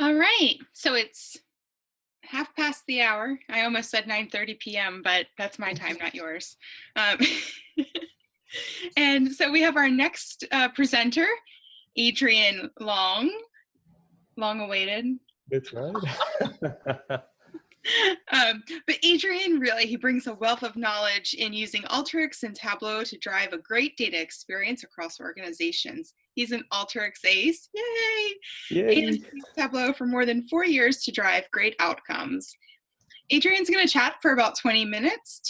All right. So it's half past the hour. I almost said 9:30 p.m., but that's my time, not yours. Um, and so we have our next presenter, Adrian Loong, long awaited. That's right. But Adrian really, he brings a wealth of knowledge in using Alteryx and Tableau to drive a great data experience across organizations. He's an Alteryx Ace, yay! And Yay. used Tableau for more than 4 years to drive great outcomes. Adrian's going to chat for about 20 minutes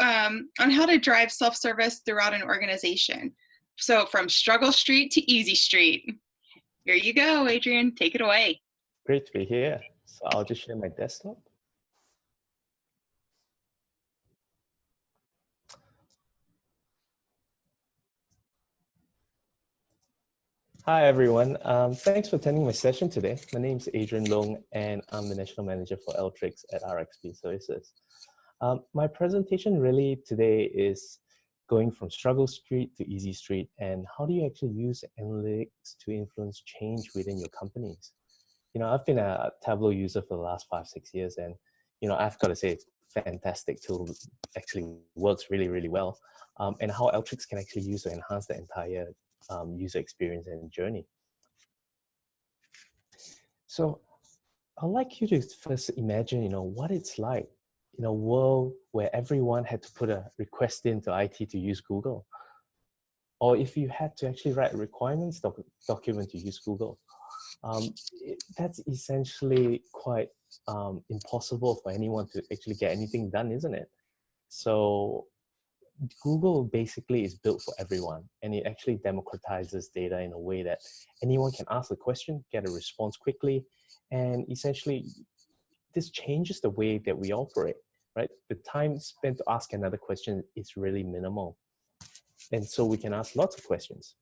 on how to drive self-service throughout an organization. So from struggle street to easy street. Here you go, Adrian. Take it away. Great to be here. So I'll just share my desktop. Hi, everyone. Thanks for attending my session today. My name is Adrian Loong, and I'm the National Manager for Alteryx at RXP Services. My presentation really today is going from struggle street to easy street, and how do you actually use analytics to influence change within your companies? I've been a Tableau user for the last 5-6 years, and I've got to say it's a fantastic tool. Actually works really, really well, and how Alteryx can actually use to enhance the entire user experience and journey. So I'd like you to first imagine, what it's like in a world where everyone had to put a request into IT to use Google, or if you had to actually write a requirements document to use Google. That's essentially quite impossible for anyone to actually get anything done, isn't it? So Google basically is built for everyone, and it actually democratizes data in a way that anyone can ask a question, get a response quickly, and essentially this changes the way that we operate, right? The time spent to ask another question is really minimal, and so we can ask lots of questions.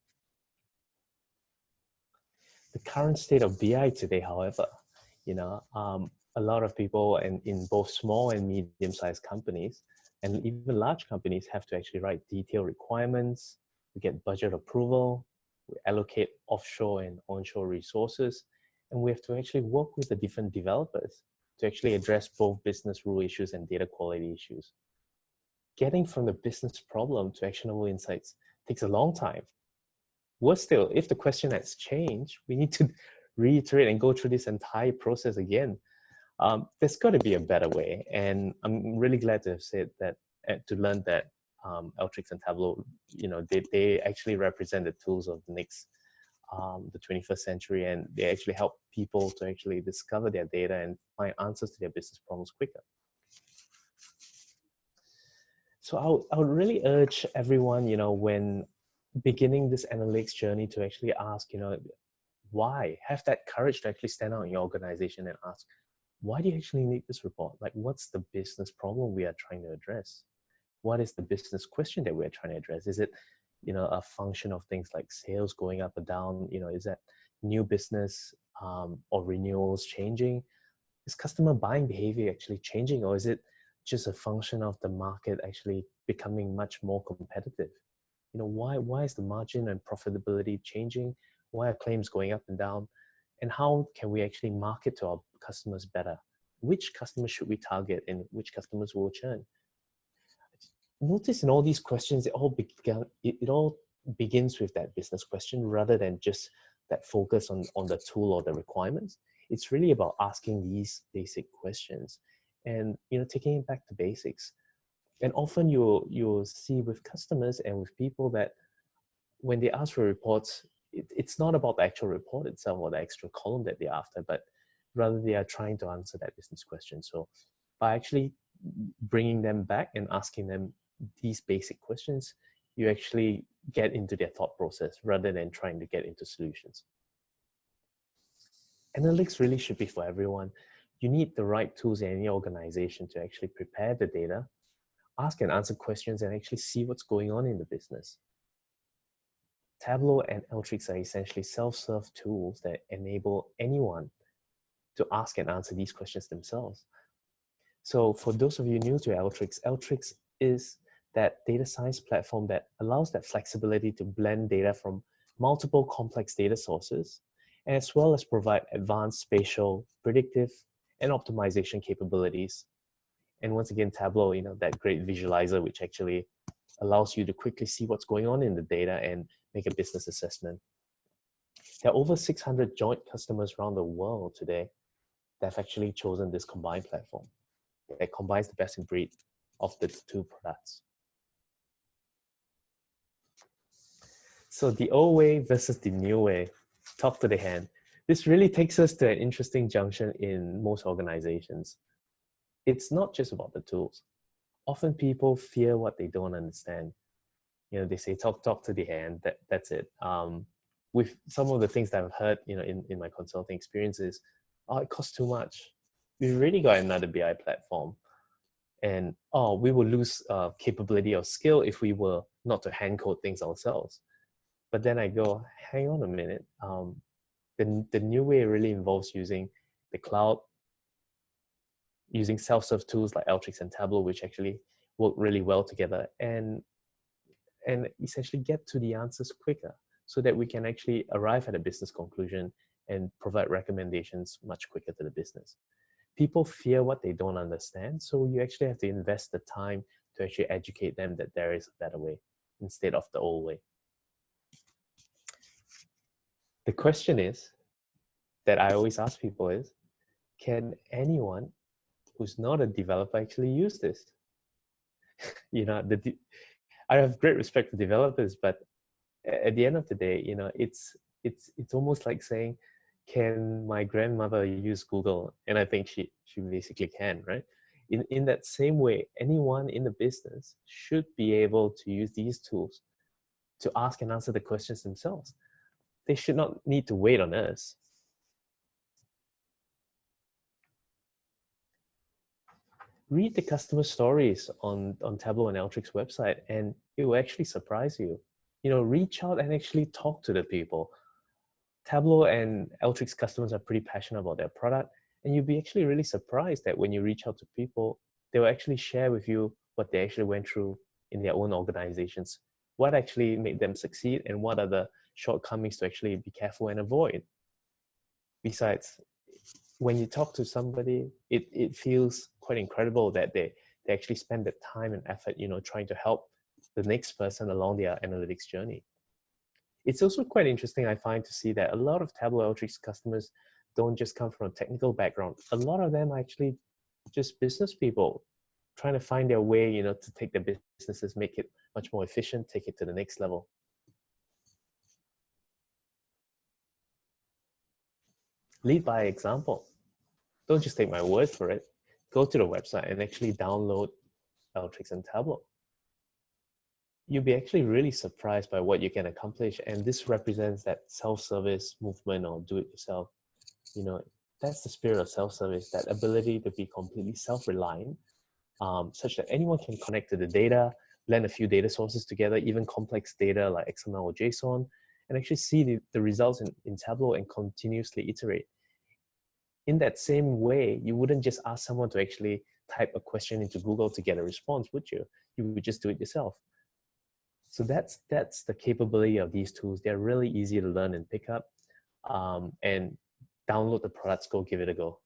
The current state of BI today, however, a lot of people in both small and medium-sized companies and even large companies have to actually write detailed requirements. We get budget approval, we allocate offshore and onshore resources, and we have to actually work with the different developers to actually address both business rule issues and data quality issues. Getting from the business problem to actionable insights takes a long time. Worse still, if the question has changed, we need to reiterate and go through this entire process again. There's got to be a better way, and I'm really glad to have said that, to learn that Alteryx and Tableau, they actually represent the tools of the 21st century, and they actually help people to actually discover their data and find answers to their business problems quicker. So I would really urge everyone, when beginning this analytics journey, to actually ask, why? Have that courage to actually stand out in your organization and ask, why do you actually need this report? Like, what's the business problem we are trying to address? What is the business question that we're trying to address? Is it, a function of things like sales going up or down? Is that new business or renewals changing? Is customer buying behavior actually changing, or is it just a function of the market actually becoming much more competitive? Why is the margin and profitability changing? Why are claims going up and down? And how can we actually market to our customers better? Which customers should we target, and which customers will churn? Notice in all these questions, it all begins with that business question rather than just that focus on the tool or the requirements. It's really about asking these basic questions and taking it back to basics. And often you'll see with customers and with people that when they ask for reports, it's not about the actual report itself or the extra column that they're after, but rather they are trying to answer that business question. So by actually bringing them back and asking them these basic questions, you actually get into their thought process rather than trying to get into solutions. Analytics really should be for everyone. You need the right tools in any organization to actually prepare the data, ask and answer questions, and actually see what's going on in the business. Tableau and Ltrics are essentially self-serve tools that enable anyone to ask and answer these questions themselves. So for those of you new to Ltrics is that data science platform that allows that flexibility to blend data from multiple complex data sources as well as provide advanced spatial, predictive, and optimization capabilities. And once again, Tableau, that great visualizer, which actually allows you to quickly see what's going on in the data and make a business assessment. There are over 600 joint customers around the world today that have actually chosen this combined platform that combines the best in breed of the two products. So the old way versus the new way, talk to the hand. This really takes us to an interesting junction in most organizations. It's not just about the tools. Often people fear what they don't understand. They say, talk to the hand, that's it. With some of the things that I've heard, in my consulting experiences, oh, it costs too much. We've really got another BI platform. And, oh, we will lose capability or skill if we were not to hand code things ourselves. But then I go, hang on a minute. The new way really involves using the cloud, using self-serve tools like Alteryx and Tableau, which actually work really well together, and essentially get to the answers quicker so that we can actually arrive at a business conclusion and provide recommendations much quicker to the business. People fear what they don't understand, so you actually have to invest the time to actually educate them that there is a better way instead of the old way. The question is, that I always ask people is, can anyone who's not a developer actually use this? I have great respect for developers, but at the end of the day, it's almost like saying, can my grandmother use Google? And I think she basically can, right? In that same way, anyone in the business should be able to use these tools to ask and answer the questions themselves. They should not need to wait on us. Read the customer stories on Tableau and Ltrics website, and it will actually surprise you. Reach out and actually talk to the people. Tableau and Ltrics customers are pretty passionate about their product, and you'll be actually really surprised that when you reach out to people, they will actually share with you what they actually went through in their own organizations, what actually made them succeed, and what are the shortcomings to actually be careful and avoid. Besides, when you talk to somebody, it feels quite incredible that they actually spend the time and effort, trying to help the next person along their analytics journey. It's also quite interesting, I find, to see that a lot of Tableau Ltrics customers don't just come from a technical background. A lot of them are actually just business people trying to find their way, to take their businesses, make it much more efficient, take it to the next level. Lead by example. Don't just take my word for it. Go to the website and actually download Alteryx and Tableau. You'll be actually really surprised by what you can accomplish, and this represents that self-service movement or do-it-yourself. That's the spirit of self-service, that ability to be completely self-reliant, such that anyone can connect to the data, blend a few data sources together, even complex data like XML or JSON, and actually see the results in Tableau and continuously iterate. In that same way, you wouldn't just ask someone to actually type a question into Google to get a response, would you? You would just do it yourself. So that's the capability of these tools. They're really easy to learn and pick up, and download the products, go give it a go.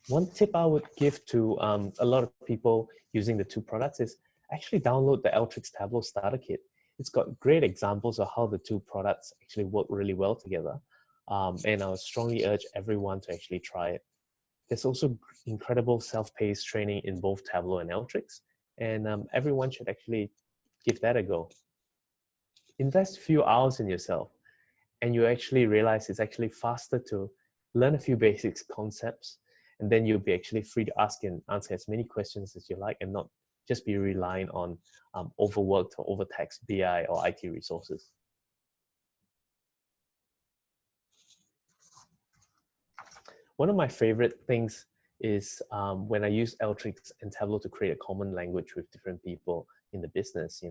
One tip I would give to a lot of people using the two products is actually download the Alteryx Tableau Starter Kit. It's got great examples of how the two products actually work really well together. And I would strongly urge everyone to actually try it. There's also incredible self-paced training in both Tableau and Alteryx, and everyone should actually give that a go. Invest a few hours in yourself, and you actually realize it's actually faster to learn a few basic concepts, and then you'll be actually free to ask and answer as many questions as you like, and not just be relying on overworked or overtaxed BI or IT resources. One of my favorite things is when I use Alteryx and Tableau to create a common language with different people in the business.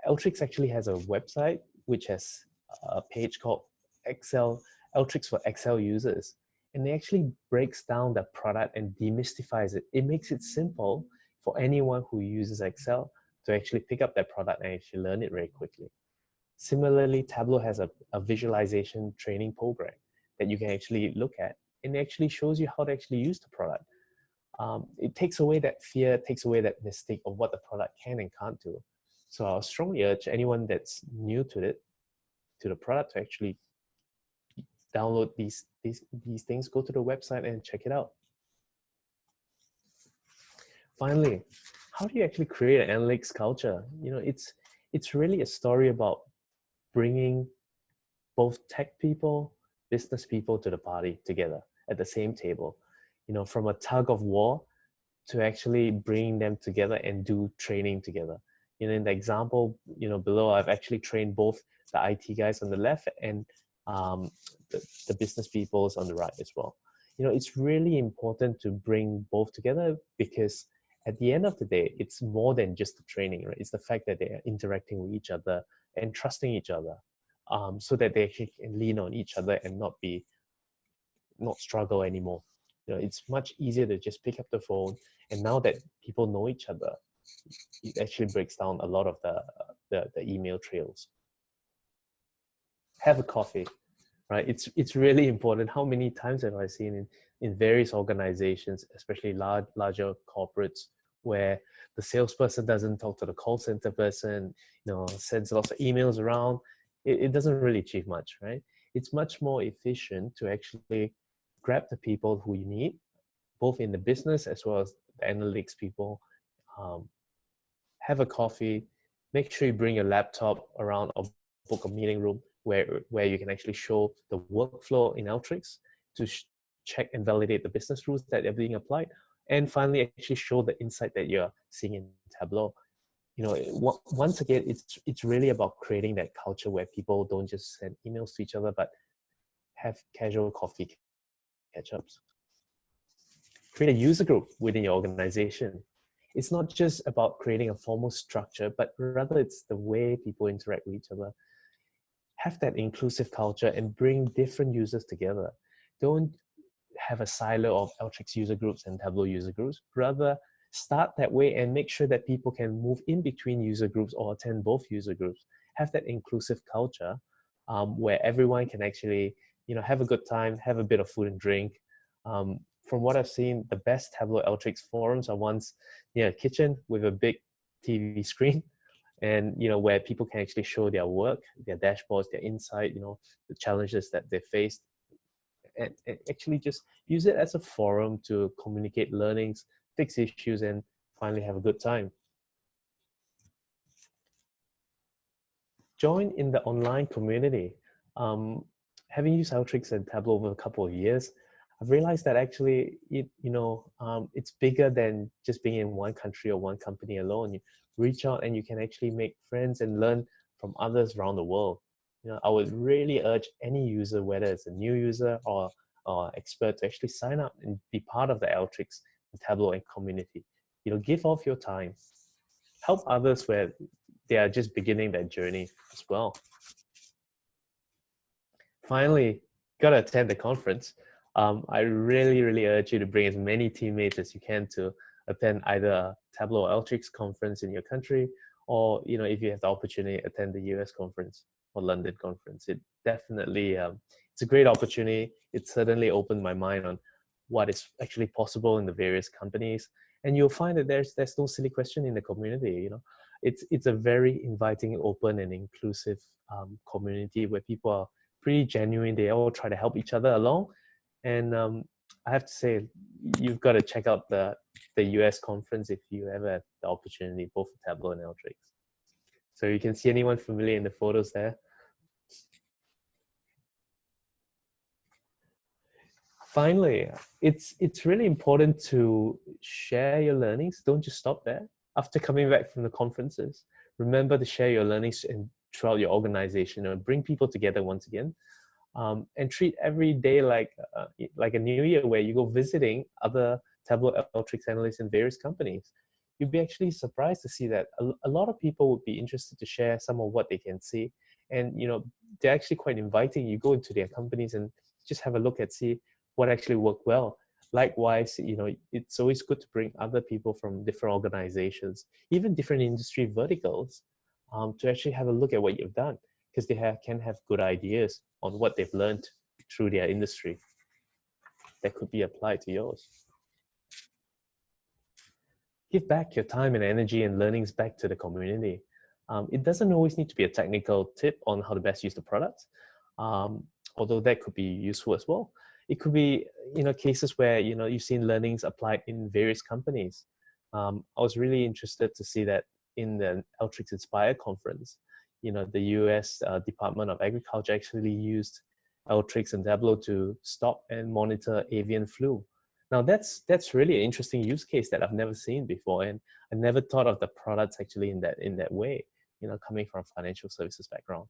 Alteryx actually has a website which has a page called Alteryx for Excel users, and it actually breaks down the product and demystifies it. It makes it simple for anyone who uses Excel to actually pick up that product and actually learn it very quickly. Similarly, Tableau has a visualization training program that you can actually look at, and it actually shows you how to actually use the product. It takes away that fear, takes away that mistake of what the product can and can't do. So I strongly urge anyone that's new to the product to actually download these things, go to the website and check it out. Finally, how do you actually create an analytics culture? It's really a story about bringing both tech people, business people to the party together at the same table. From a tug of war to actually bringing them together and do training together. In the example, below, I've actually trained both the IT guys on the left and the business peoples on the right as well. It's really important to bring both together, because at the end of the day, it's more than just the training, right? It's the fact that they are interacting with each other and trusting each other, so that they actually can lean on each other and not struggle anymore. It's much easier to just pick up the phone, and now that people know each other, it actually breaks down a lot of the email trails. Have a coffee, right? It's really important. How many times have I seen in various organizations, especially larger corporates, where the salesperson doesn't talk to the call center person, sends lots of emails around. It doesn't really achieve much, right? It's much more efficient to actually grab the people who you need, both in the business as well as the analytics people. Have a coffee, make sure you bring your laptop around or book a meeting room where you can actually show the workflow in Alteryx to check and validate the business rules that are being applied, and finally actually show the insight that you're seeing in Tableau. Once again, it's really about creating that culture where people don't just send emails to each other, but have casual coffee catch-ups. Create a user group within your organization. It's not just about creating a formal structure, but rather it's the way people interact with each other. Have that inclusive culture and bring different users together. Don't have a silo of Alteryx user groups and Tableau user groups. Rather, start that way and make sure that people can move in between user groups or attend both user groups. Have that inclusive culture where everyone can actually, have a good time, have a bit of food and drink. From what I've seen, the best Tableau Alteryx forums are ones near a kitchen with a big TV screen, and where people can actually show their work, their dashboards, their insight, the challenges that they faced, and actually just use it as a forum to communicate learnings, fix issues, and finally have a good time. Join in the online community. Having used Alteryx and Tableau over a couple of years, I've realized that actually it's bigger than just being in one country or one company alone. You reach out and you can actually make friends and learn from others around the world. I would really urge any user, whether it's a new user or expert, to actually sign up and be part of the Alteryx and Tableau and community. Give off your time. Help others where they are just beginning their journey as well. Finally, gotta attend the conference. I really urge you to bring as many teammates as you can to attend either a Tableau or Alteryx conference in your country, or if you have the opportunity, attend the US conference or London conference. It definitely, it's a great opportunity. It certainly opened my mind on what is actually possible in the various companies, and you'll find that there's no silly question in the community. It's a very inviting, open, and inclusive community where people are pretty genuine. They all try to help each other along. And I have to say, you've got to check out the US conference if you ever have the opportunity, both for Tableau and Alteryx. So you can see anyone familiar in the photos there. Finally, it's really important to share your learnings. Don't just stop there. After coming back from the conferences, remember to share your learnings throughout your organization, and bring people together once again. And treat every day like a new year, where you go visiting other Tableau Alteryx analysts in various companies. You'd be actually surprised to see that a lot of people would be interested to share some of what they can see. And they're actually quite inviting. You go into their companies and just have a look and see what actually worked well. Likewise, it's always good to bring other people from different organizations, even different industry verticals, to actually have a look at what you've done. because they can have good ideas on what they've learned through their industry that could be applied to yours. Give back your time and energy and learnings back to the community. It doesn't always need to be a technical tip on how to best use the product, although that could be useful as well. It could be, cases where, you've seen learnings applied in various companies. I was really interested to see that in the Alteryx Inspire conference, the US Department of Agriculture actually used Alteryx and Tableau to stop and monitor avian flu. Now that's really an interesting use case that I've never seen before, and I never thought of the products actually in that way, coming from a financial services background.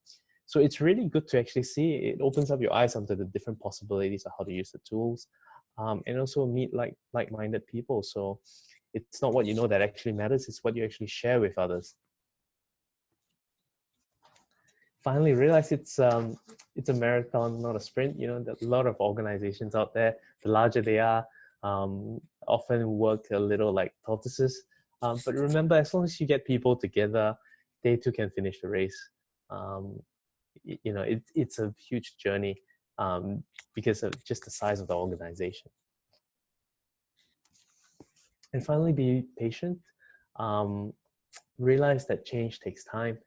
So it's really good to actually see. It opens up your eyes onto the different possibilities of how to use the tools, and also meet like-minded people. So it's not what you know that actually matters, it's what you actually share with others. Finally realize it's a marathon, not a sprint. There's a lot of organizations out there. The larger they are, often work a little like tortoises. But remember, as long as you get people together, they too can finish the race. It's a huge journey because of just the size of the organization. And finally, be patient. Realize that change takes time.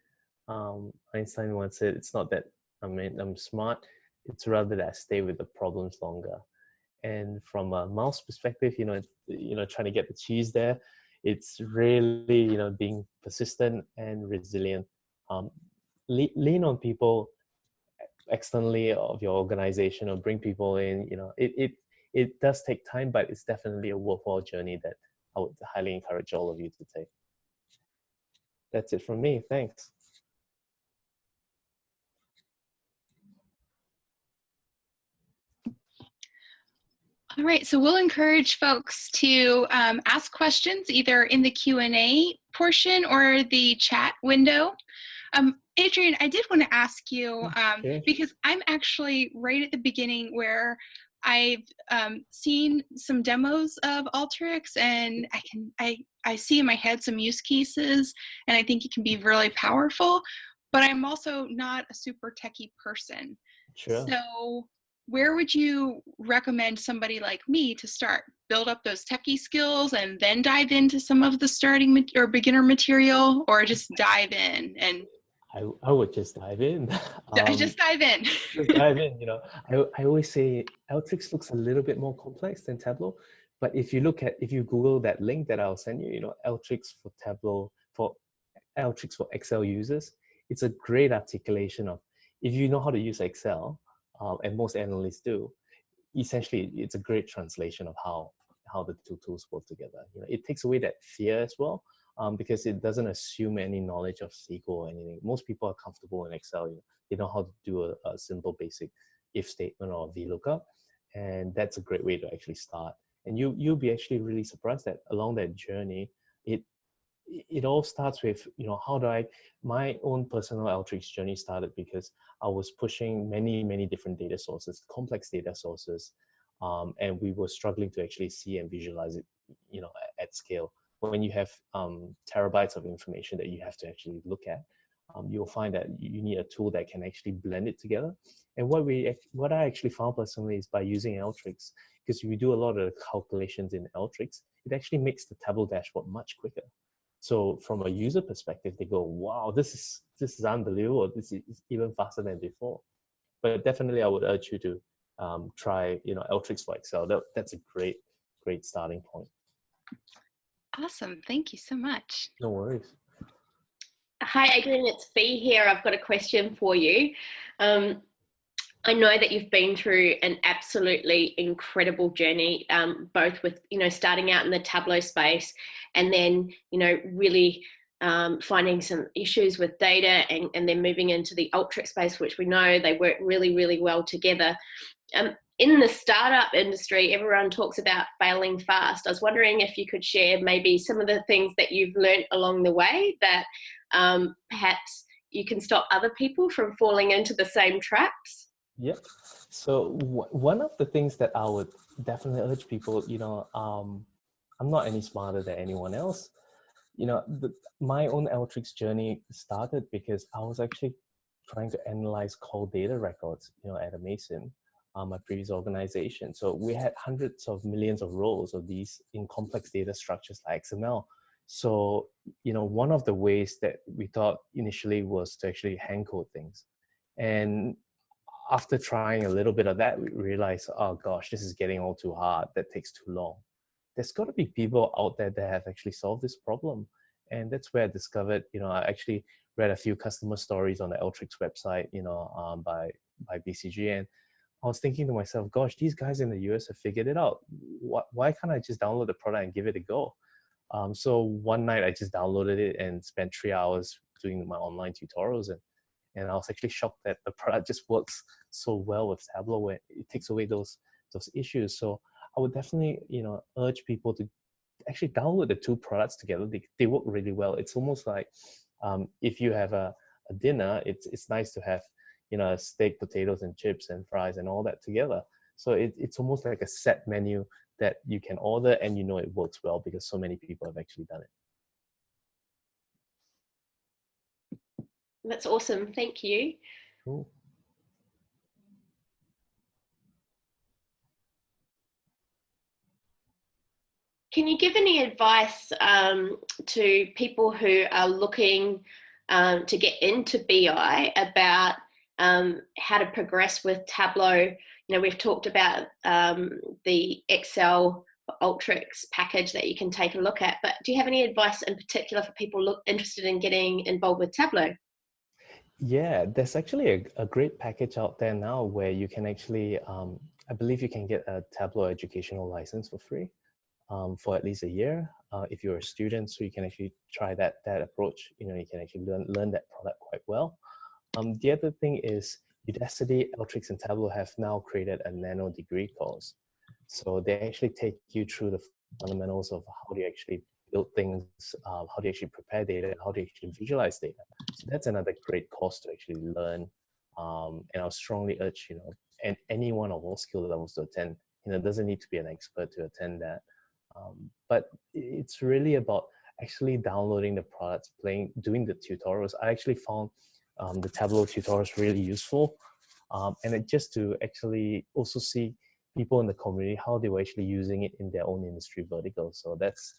Einstein once said, it's not that I'm smart, it's rather that I stay with the problems longer. And from a mouse perspective, trying to get the cheese there, it's really, being persistent and resilient. Lean on people externally of your organization, or bring people in. It does take time, but it's definitely a worthwhile journey that I would highly encourage all of you to take. That's it from me. Thanks. All right, so we'll encourage folks to ask questions either in the Q&A portion or the chat window. Adrian, I did want to ask you, because I'm actually right at the beginning where I've seen some demos of Alteryx, and I see in my head some use cases, and I think it can be really powerful, but I'm also not a super techie person. Sure. So where would you recommend somebody like me to start? Build up those techie skills and then dive into some of the starting or beginner material, or just dive in? And I would just dive in. Just dive in. Just dive in. I always say Alteryx looks a little bit more complex than Tableau, but if you Google that link that I'll send you, Alteryx for Tableau, for Alteryx for Excel users, it's a great articulation of, if you know how to use Excel, and most analysts do, essentially it's a great translation of how the two tools work together. It takes away that fear as well, because it doesn't assume any knowledge of SQL or anything. Most people are comfortable in Excel. They know how to do a simple basic if statement or VLOOKUP, and that's a great way to actually start. And you'll be actually really surprised that along that journey, it all starts with, my own personal Alteryx journey started because I was pushing many different data sources, complex data sources, and we were struggling to actually see and visualize it, at scale. When you have terabytes of information that you have to actually look at, you'll find that you need a tool that can actually blend it together. And what I actually found personally is by using Alteryx, because we do a lot of the calculations in Alteryx, it actually makes the Tableau dashboard much quicker. So from a user perspective, they go, wow, this is unbelievable. This is even faster than before. But definitely I would urge you to try, Alteryx for Excel. That's a great starting point. Awesome. Thank you so much. No worries. Hi, Adrian, it's Fee here. I've got a question for you. I know that you've been through an absolutely incredible journey, both with, starting out in the Tableau space and then, really finding some issues with data and then moving into the Alteryx space, which we know they work really, really well together. In the startup industry, everyone talks about failing fast. I was wondering if you could share maybe some of the things that you've learned along the way that perhaps you can stop other people from falling into the same traps. Yeah. So one of the things that I would definitely urge people, I'm not any smarter than anyone else. My own Alteryx journey started because I was actually trying to analyze call data records, at a Mason, my previous organization. So we had hundreds of millions of rows of these in complex data structures like XML. So, one of the ways that we thought initially was to actually hand code things. And after trying a little bit of that, we realized, oh gosh, this is getting all too hard. That takes too long. There's got to be people out there that have actually solved this problem. And that's where I discovered, I actually read a few customer stories on the Alteryx website, by BCG. And I was thinking to myself, gosh, these guys in the US have figured it out. Why can't I just download the product and give it a go? So one night I just downloaded it and spent 3 hours doing my online tutorials. And I was actually shocked that the product just works so well with Tableau, where it takes away those issues. So I would definitely, urge people to actually download the two products together. They work really well. It's almost like if you have a dinner, it's nice to have, steak, potatoes, and chips and fries and all that together. So it's almost like a set menu that you can order, and it works well because so many people have actually done it. That's awesome. Thank you. Cool. Can you give any advice to people who are looking to get into BI about how to progress with Tableau? We've talked about the Excel Alteryx package that you can take a look at, but do you have any advice in particular for people interested in getting involved with Tableau? Yeah, there's actually a great package out there now where you can actually, I believe you can get a Tableau educational license for free for at least a year if you're a student. So you can actually try that approach. You can actually learn that product quite well. The other thing is Udacity, Alteryx, and Tableau have now created a nano degree course. So they actually take you through the fundamentals of how do you actually build things, how do you actually prepare data, how do you actually visualize data. So that's another great course to actually learn. And I'll strongly urge, and anyone of all skill levels to attend. It doesn't need to be an expert to attend that. But it's really about actually downloading the products, doing the tutorials. I actually found the Tableau tutorials really useful. And it just to actually also see people in the community, how they were actually using it in their own industry vertical. So that's,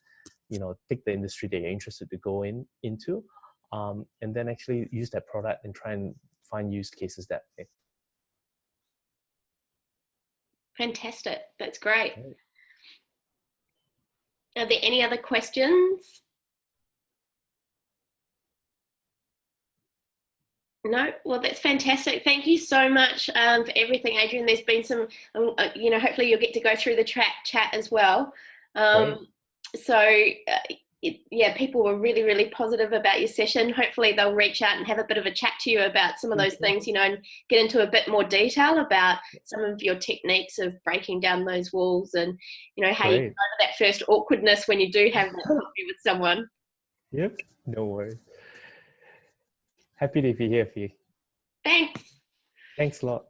pick the industry that you're interested to go into, and then actually use that product and try and find use cases that way. Fantastic. That's great. Are there any other questions? No? Well, that's fantastic. Thank you so much for everything, Adrian. There's been some, hopefully you'll get to go through the chat as well. Yeah, people were really, really positive about your session. Hopefully they'll reach out and have a bit of a chat to you about some of those things, and get into a bit more detail about some of your techniques of breaking down those walls and, how you get over that first awkwardness when you do have that coffee with someone. Yep, no worries. Happy to be here for you. Thanks. Thanks a lot.